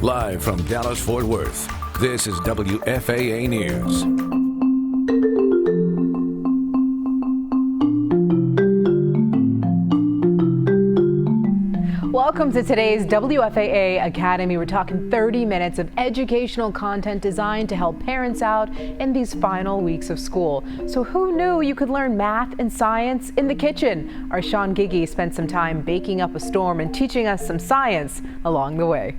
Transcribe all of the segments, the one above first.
Live from Dallas-Fort Worth, this is WFAA News. Welcome to today's WFAA Academy. We're talking 30 minutes of educational content designed to help parents out in these final weeks of school. So who knew you could learn math and science in the kitchen? Our Sean Giggy spent some time baking up a storm and teaching us some science along the way.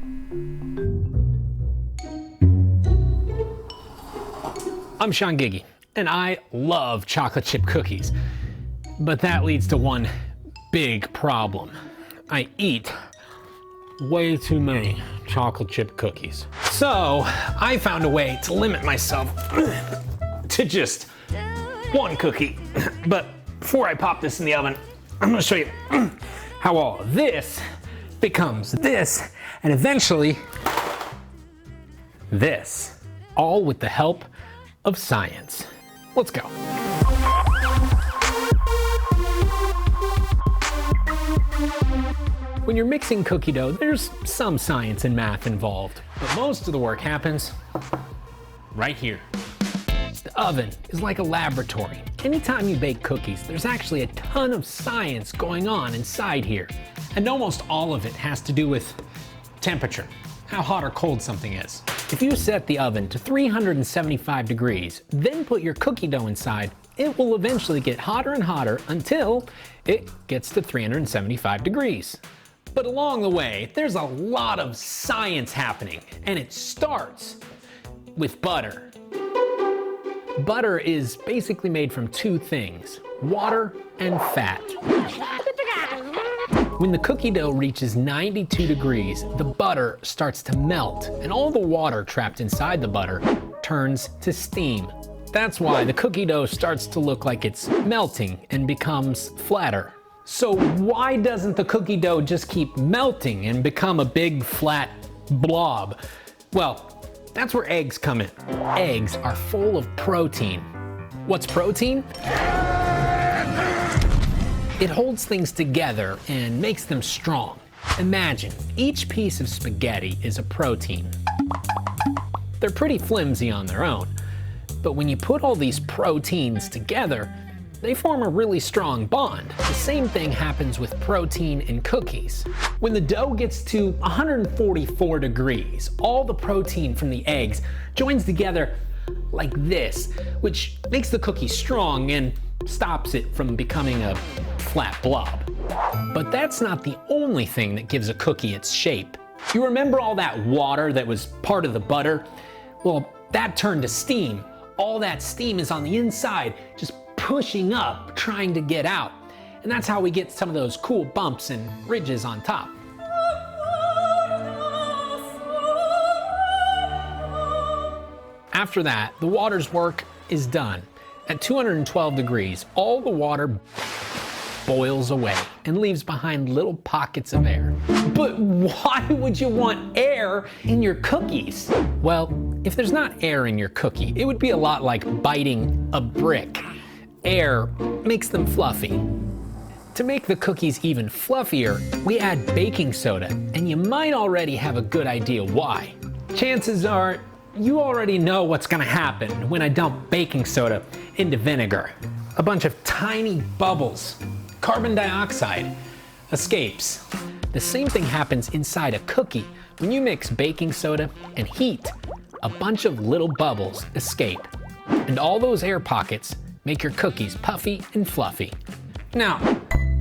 I'm Sean Giggy, and I love chocolate chip cookies. But that leads to one big problem. I eat way too many chocolate chip cookies. So I found a way to limit myself to just one cookie. But before I pop this in the oven, I'm gonna show you how all of this becomes this, and eventually this, all with the help of science. Let's go. When you're mixing cookie dough, there's some science and math involved, but most of the work happens right here. The oven is like a laboratory. Anytime you bake cookies, there's actually a ton of science going on inside here. And almost all of it has to do with temperature, how hot or cold something is. If you set the oven to 375 degrees, then put your cookie dough inside, it will eventually get hotter and hotter until it gets to 375 degrees. But along the way, there's a lot of science happening, and it starts with butter. Butter is basically made from two things, water and fat. When the cookie dough reaches 92 degrees, the butter starts to melt, and all the water trapped inside the butter turns to steam. That's why the cookie dough starts to look like it's melting and becomes flatter. So why doesn't the cookie dough just keep melting and become a big flat blob? Well, that's where eggs come in. Eggs are full of protein. What's protein? It holds things together and makes them strong. Imagine, each piece of spaghetti is a protein. They're pretty flimsy on their own, but when you put all these proteins together, they form a really strong bond. The same thing happens with protein in cookies. When the dough gets to 144 degrees, all the protein from the eggs joins together like this, which makes the cookie strong and stops it from becoming a flat blob. But that's not the only thing that gives a cookie its shape. You remember all that water that was part of the butter? Well, that turned to steam. All that steam is on the inside, just pushing up, trying to get out. And that's how we get some of those cool bumps and ridges on top. After that, the water's work is done. At 212 degrees, all the water boils away and leaves behind little pockets of air. But why would you want air in your cookies? Well, if there's not air in your cookie, it would be a lot like biting a brick. Air makes them fluffy. To make the cookies even fluffier, we add baking soda, and you might already have a good idea why. Chances are you already know what's gonna happen when I dump baking soda into vinegar. A bunch of tiny bubbles, carbon dioxide, escapes. The same thing happens inside a cookie. When you mix baking soda and heat, a bunch of little bubbles escape. And all those air pockets make your cookies puffy and fluffy. Now,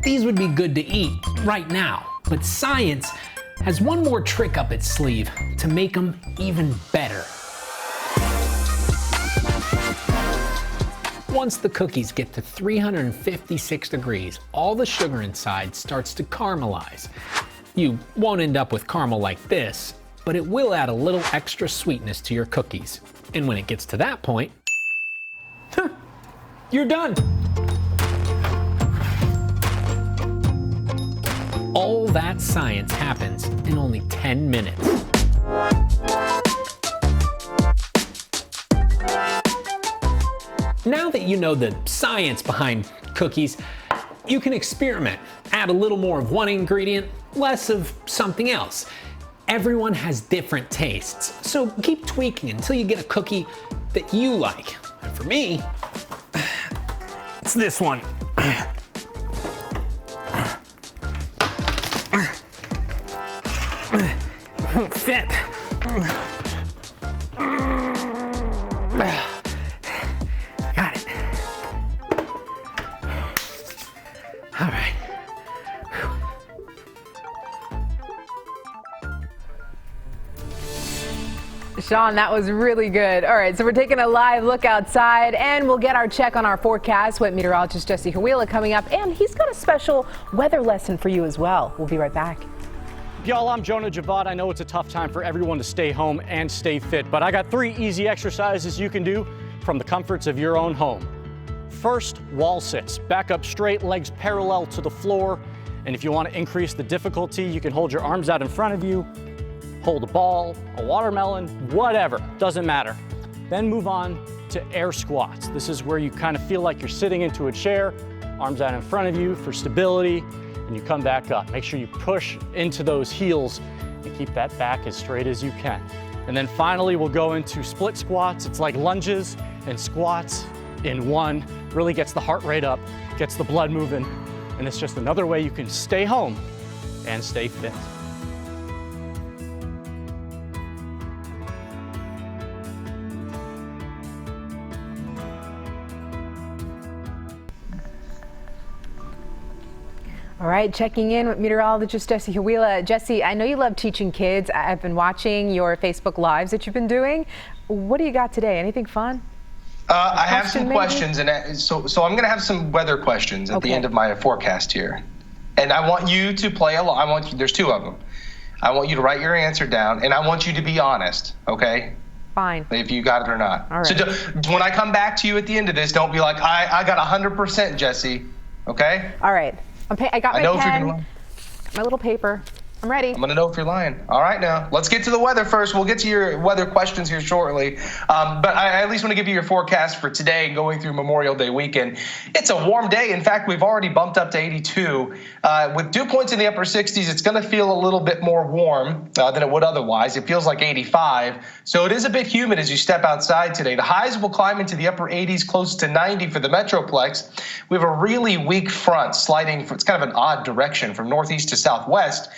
these would be good to eat right now, but science has one more trick up its sleeve to make them even better. Once the cookies get to 356 degrees, all the sugar inside starts to caramelize. You won't end up with caramel like this, but it will add a little extra sweetness to your cookies. And when it gets to that point, you're done. All that science happens in only 10 minutes. Now that you know the science behind cookies, you can experiment. Add a little more of one ingredient, less of something else. Everyone has different tastes, so keep tweaking until you get a cookie that you like. And for me, it's this one. Won't fit. Got it. All right. Sean, that was really good. All right, so we're taking a live look outside, and we'll get our check on our forecast with meteorologist Jesse Huila coming up, and he's got a special weather lesson for you as well. We'll be right back. Y'all, I'm Jonah Javad. I know it's a tough time for everyone to stay home and stay fit, but I got 3 easy exercises you can do from the comforts of your own home. First, wall sits. Back up straight, legs parallel to the floor. And if you want to increase the difficulty, you can hold your arms out in front of you, hold a ball, a watermelon, whatever, doesn't matter. Then move on to air squats. This is where you kind of feel like you're sitting into a chair, arms out in front of you for stability, and you come back up. Make sure you push into those heels and keep that back as straight as you can. And then finally, we'll go into split squats. It's like lunges and squats in one. Really gets the heart rate up, gets the blood moving, and it's just another way you can stay home and stay fit. All right, checking in with meteorologist Jesse Huila. Jesse, I know you love teaching kids. I've been watching your Facebook Lives that you've been doing. What do you got today? Anything fun? I have some questions, and so I'm going to have some weather questions at the end of my forecast here. And I want you to play along. There's 2 of them. I want you to write your answer down, and I want you to be honest, okay? Fine. If you got it or not. All right. So when I come back to you at the end of this, don't be like, I got 100%, Jesse, okay? All right. I got my pen, my little paper. I'm ready. I'm going to know if you're lying. All right, now, let's get to the weather first. We'll get to your weather questions here shortly. But I at least want to give you your forecast for today going through Memorial Day weekend. It's a warm day. In fact, we've already bumped up to 82. With dew points in the upper 60s, it's going to feel a little bit more warm than it would otherwise. It feels like 85. So it is a bit humid as you step outside today. The highs will climb into the upper 80s, close to 90 for the Metroplex. We have a really weak front sliding. It's kind of an odd direction from northeast to southwest.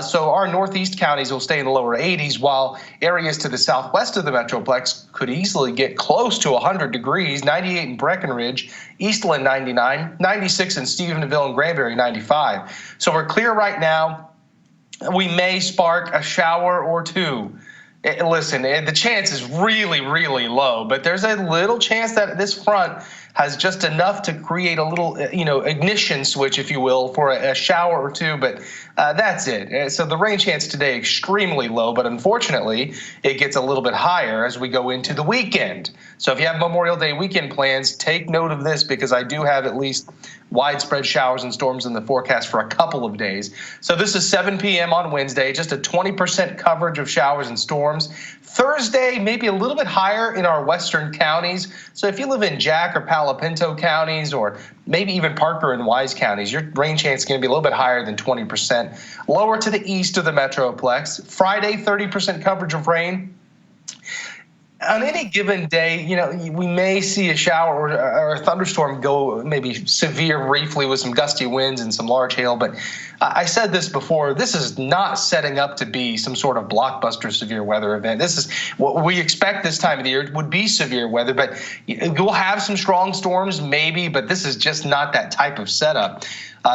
So our northeast counties will stay in the lower 80s, while areas to the southwest of the Metroplex could easily get close to 100 degrees, 98 in Breckenridge, Eastland 99, 96 in Stephenville and Granbury 95. So we're clear right now. We may spark a shower or 2. Listen, the chance is really, really low, but there's a little chance that this front has just enough to create a little, ignition switch, if you will, for a shower or 2. But that's it. So the rain chance today extremely low, but unfortunately, it gets a little bit higher as we go into the weekend. So if you have Memorial Day weekend plans, take note of this, because I do have at least widespread showers and storms in the forecast for a couple of days. So this is 7 p.m. on Wednesday, just a 20% coverage of showers and storms. Thursday, maybe a little bit higher in our western counties. So if you live in Jack or Palo Pinto counties, or maybe even Parker and Wise counties, your rain chance is going to be a little bit higher than 20%. Lower to the east of the Metroplex. Friday, 30% coverage of rain. On any given day, we may see a shower or a thunderstorm go maybe severe briefly with some gusty winds and some large hail. But I said this before, this is not setting up to be some sort of blockbuster severe weather event. This is what we expect this time of the year would be severe weather, but we'll have some strong storms maybe, but this is just not that type of setup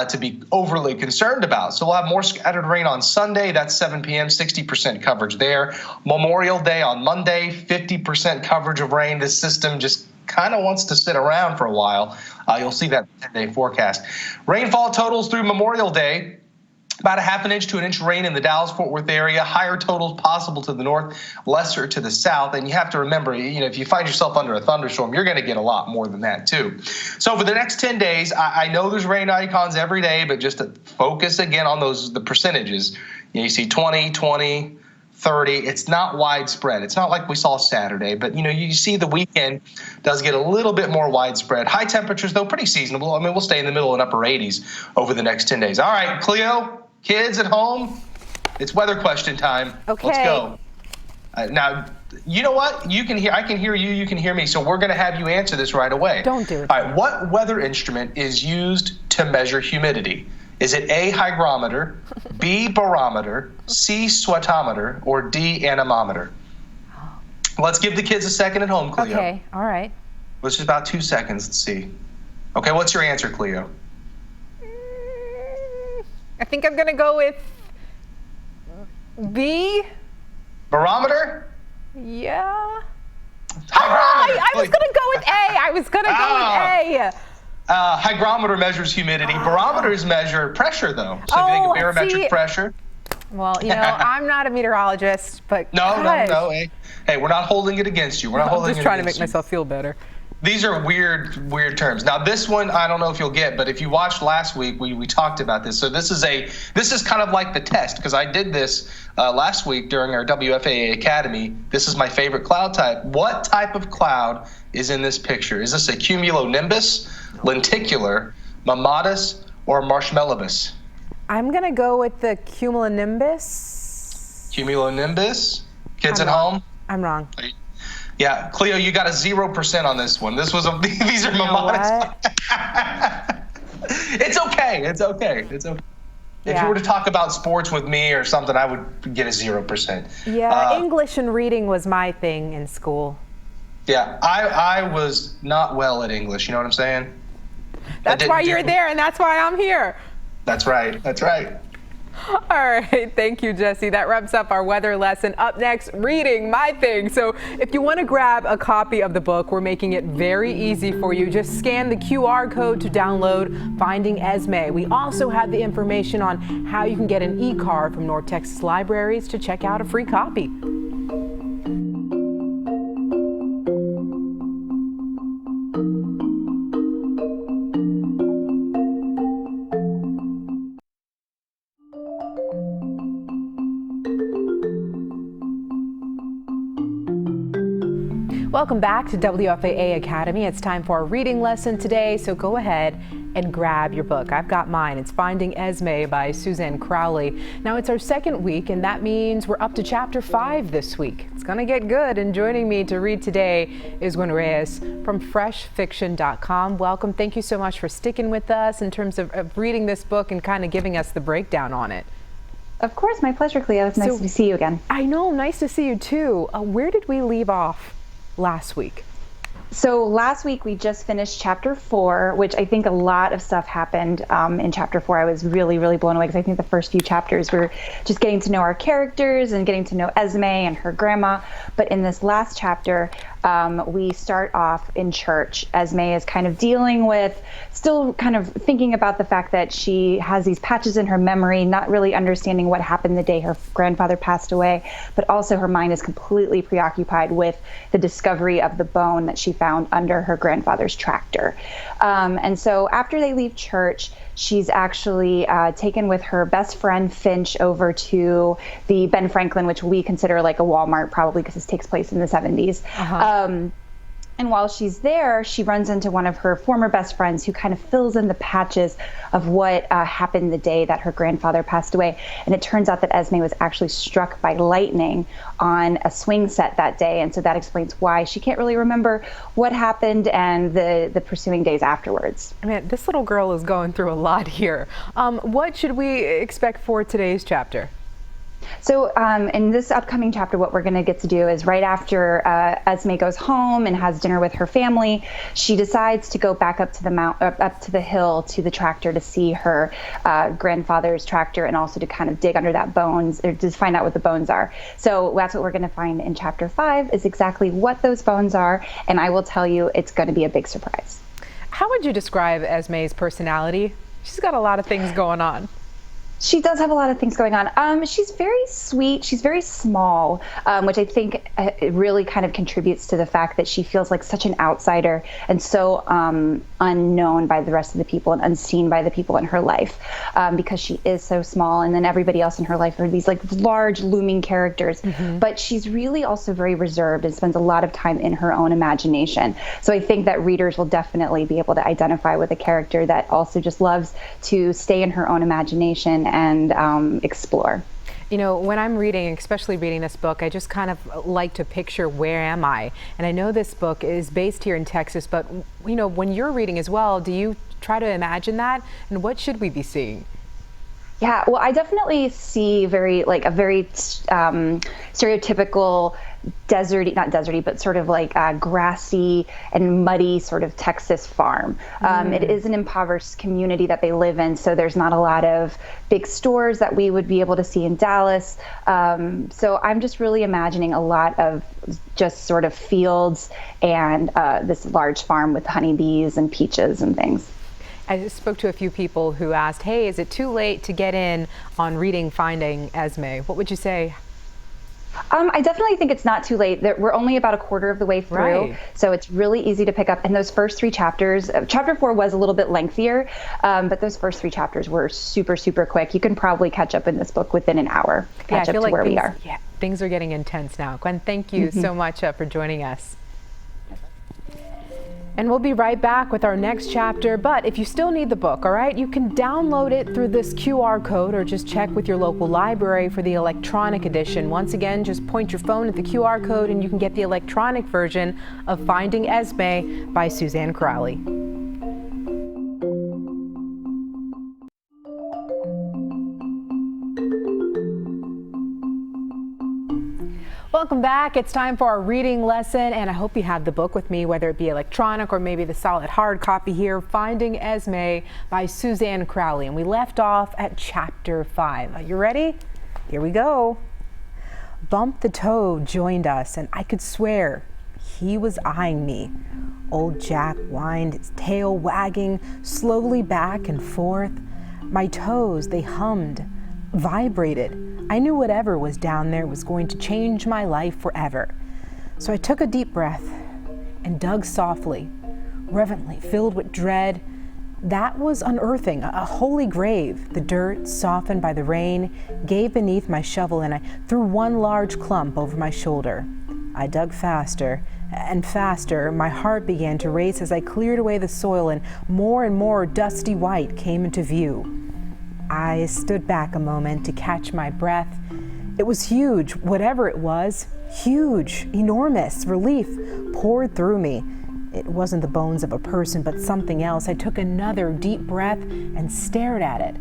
to be overly concerned about. So we'll have more scattered rain on Sunday. That's 7 p.m., 60% coverage there. Memorial Day on Monday, 50% coverage of rain. This system just kind of wants to sit around for a while. You'll see that 10-day forecast. Rainfall totals through Memorial Day. About a half an inch to an inch of rain in the Dallas-Fort Worth area. Higher totals possible to the north, lesser to the south. And you have to remember, if you find yourself under a thunderstorm, you're going to get a lot more than that too. So for the next 10 days, I know there's rain icons every day, but just to focus again on the percentages. You see 20, 20, 30. It's not widespread. It's not like we saw Saturday, but you see the weekend does get a little bit more widespread. High temperatures, though, pretty seasonable. I mean, we'll stay in the middle and upper 80s over the next 10 days. All right, Cleo, kids at home, It's weather question time. Okay. Let's go. Now, you know what? I can hear you. You can hear me. So we're going to have you answer this right away. Don't do it. All right. What weather instrument is used to measure humidity? Is it A, hygrometer, B, barometer, C, sweatometer, or D, anemometer? Let's give the kids a second at home, Cleo. Okay. All right. Let's just about 2 seconds. Let's see. Okay. What's your answer, Cleo? I think I'm going to go with B. Barometer? Yeah. Hygrometer. I was going to go with A. I was going to go with A. Hygrometer measures humidity. Barometers measure pressure, though. So if you think of barometric pressure. Well, I'm not a meteorologist, but No. Hey, we're not holding it against you. We're not holding it against you. I'm just trying to make myself feel better. These are weird terms. Now, this one, I don't know if you'll get, but if you watched last week, we talked about this. So this is kind of like the test, because I did this last week during our WFAA Academy. This is my favorite cloud type. What type of cloud is in this picture? Is this a cumulonimbus, lenticular, mammatus, or marshmallowus? I'm going to go with the cumulonimbus. Cumulonimbus? Kids at home? I'm wrong. Yeah, Cleo, you got a 0% on this one. These are mammatus. It's okay. If you were to talk about sports with me or something, I would get a 0%. Yeah, English and reading was my thing in school. Yeah, I was not well at English. You know what I'm saying? That's why you're there, and that's why I'm here. That's right. All right, thank you, Jesse. That wraps up our weather lesson. Up next, reading, my thing. So if you want to grab a copy of the book, we're making it very easy for you. Just scan the QR code to download Finding Esme. We also have the information on how you can get an e-card from North Texas Libraries to check out a free copy. Welcome back to WFAA Academy. It's time for our reading lesson today, so go ahead and grab your book. I've got mine. It's Finding Esme by Suzanne Crowley. Now, it's our second week, and that means we're up to chapter 5 this week. It's going to get good, and joining me to read today is Gwen Reyes from freshfiction.com. Welcome. Thank you so much for sticking with us in terms of reading this book and kind of giving us the breakdown on it. Of course, my pleasure, Cleo. It's nice to see you again. I know, nice to see you too. Where did we leave off last week? So last week we just finished chapter 4, which I think a lot of stuff happened in chapter 4. I was really blown away because I think the first few chapters were just getting to know our characters and getting to know Esme and her grandma. But in this last chapter, we start off in church. Esme is kind of dealing with, still kind of thinking about the fact that she has these patches in her memory, not really understanding what happened the day her grandfather passed away, but also her mind is completely preoccupied with the discovery of the bone that she found under her grandfather's tractor. And so after they leave church, she's actually taken with her best friend Finch over to the Ben Franklin, which we consider like a Walmart, probably because this takes place in the 70s. And while she's there, she runs into one of her former best friends who kind of fills in the patches of what happened the day that her grandfather passed away. And it turns out that Esme was actually struck by lightning on a swing set that day. And so that explains why she can't really remember what happened and the pursuing days afterwards. I mean, this little girl is going through a lot here. What should we expect for today's chapter? So in this upcoming chapter, what we're going to get to do is right after Esme goes home and has dinner with her family, she decides to go back up to the hill to the tractor to see her grandfather's tractor and also to kind of dig under that bones or to find out what the bones are. So that's what we're going to find in chapter 5 is exactly what those bones are. And I will tell you, it's going to be a big surprise. How would you describe Esme's personality? She's got a lot of things going on. She does have a lot of things going on. She's very sweet. She's very small, which I think it really kind of contributes to the fact that she feels like such an outsider and so unknown by the rest of the people and unseen by the people in her life because she is so small. And then everybody else in her life are these like large looming characters. Mm-hmm. But she's really also very reserved and spends a lot of time in her own imagination. So I think that readers will definitely be able to identify with a character that also just loves to stay in her own imagination and explore. You know, when I'm reading, especially reading this book, I just kind of like to picture where am I? And I know this book is based here in Texas, but you know, when you're reading as well, do you try to imagine that? And what should we be seeing? Yeah, well, I definitely see a very stereotypical not deserty, but sort of like grassy and muddy sort of Texas farm. It is an impoverished community that they live in, so there's not a lot of big stores that we would be able to see in Dallas. So I'm just really imagining a lot of just sort of fields and this large farm with honeybees and peaches and things. I spoke to a few people who asked, hey, is it too late to get in on reading Finding Esme? What would you say? I definitely think it's not too late. We're only about a quarter of the way through, right. So it's really easy to pick up. And those first 3 chapters, chapter 4 was a little bit lengthier, but those first 3 chapters were super, super quick. You can probably catch up in this book within an hour, catch up to where we are. Yeah, things are getting intense now. Gwen, thank you so much for joining us. And we'll be right back with our next chapter, but if you still need the book, all right, you can download it through this QR code or just check with your local library for the electronic edition. Once again, just point your phone at the QR code and you can get the electronic version of Finding Esme by Suzanne Crowley. Welcome back. It's time for our reading lesson, and I hope you have the book with me, whether it be electronic or maybe the solid hard copy here, Finding Esme by Suzanne Crowley. And we left off at chapter 5. Are you ready? Here we go. Bump the Toad joined us, and I could swear he was eyeing me. Old Jack whined, his tail wagging slowly back and forth. My toes, they hummed, vibrated. I knew whatever was down there was going to change my life forever. So I took a deep breath and dug softly, reverently, filled with dread. That was unearthing a holy grave. The dirt, softened by the rain, gave beneath my shovel, and I threw one large clump over my shoulder. I dug faster and faster. My heart began to race as I cleared away the soil, and more dusty white came into view. I stood back a moment to catch my breath. It was huge, whatever it was. Huge, enormous. Relief poured through me. It wasn't the bones of a person, but something else. I took another deep breath and stared at it.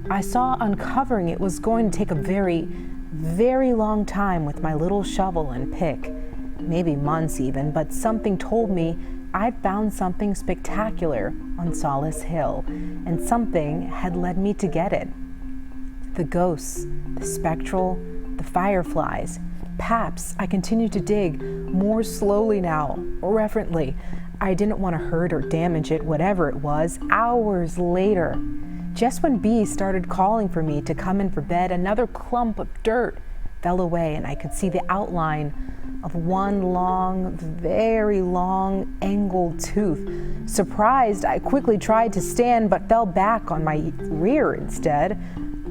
I saw uncovering it was going to take a very, very long time with my little shovel and pick. Maybe months even, but something told me I'd found something spectacular on Solace Hill, and something had led me to get it. The ghosts, the spectral, the fireflies. Perhaps I continued to dig more slowly now, reverently. I didn't want to hurt or damage it, whatever it was. Hours later, just when bees started calling for me to come in for bed, another clump of dirt fell away, and I could see the outline of one long, very long, angled tooth. Surprised, I quickly tried to stand but fell back on my rear instead.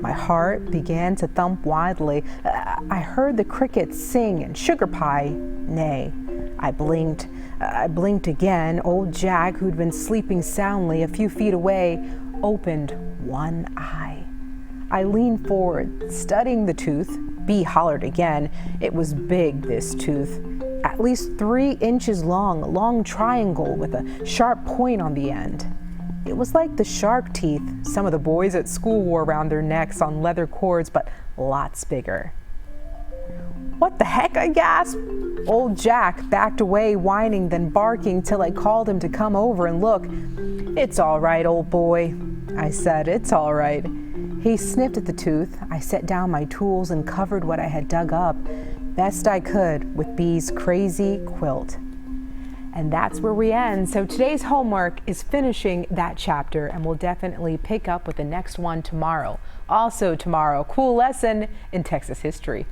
My heart began to thump wildly. I heard the crickets sing and sugar pie neigh. I blinked. I blinked again. Old Jack, who'd been sleeping soundly a few feet away, opened one eye. I leaned forward, studying the tooth. Bee hollered again. It was big, this tooth. At least 3 inches long, a long triangle with a sharp point on the end. It was like the shark teeth some of the boys at school wore around their necks on leather cords, but lots bigger. What the heck, I gasped. Old Jack backed away, whining, then barking till I called him to come over and look. It's all right, old boy, I said. It's all right. He sniffed at the tooth. I set down my tools and covered what I had dug up, best I could, with Bee's crazy quilt. And that's where we end. So today's homework is finishing that chapter, and we'll definitely pick up with the next one tomorrow. Also tomorrow, cool lesson in Texas history.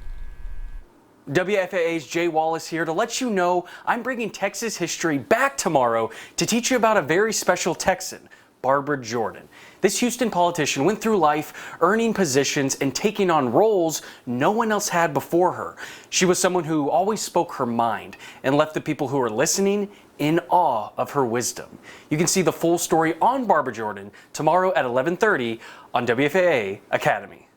WFAA's Jay Wallace here to let you know I'm bringing Texas history back tomorrow to teach you about a very special Texan, Barbara Jordan. This Houston politician went through life earning positions and taking on roles no one else had before her. She was someone who always spoke her mind and left the people who were listening in awe of her wisdom. You can see the full story on Barbara Jordan tomorrow at 11:30 on WFAA Academy.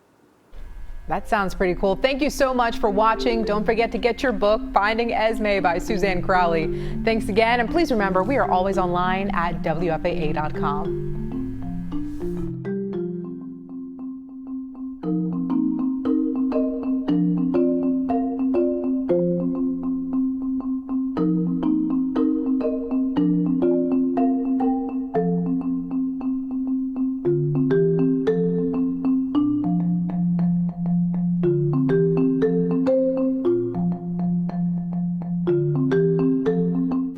That sounds pretty cool. Thank you so much for watching. Don't forget to get your book, Finding Esme by Suzanne Crowley. Thanks again, and please remember, we are always online at WFAA.com.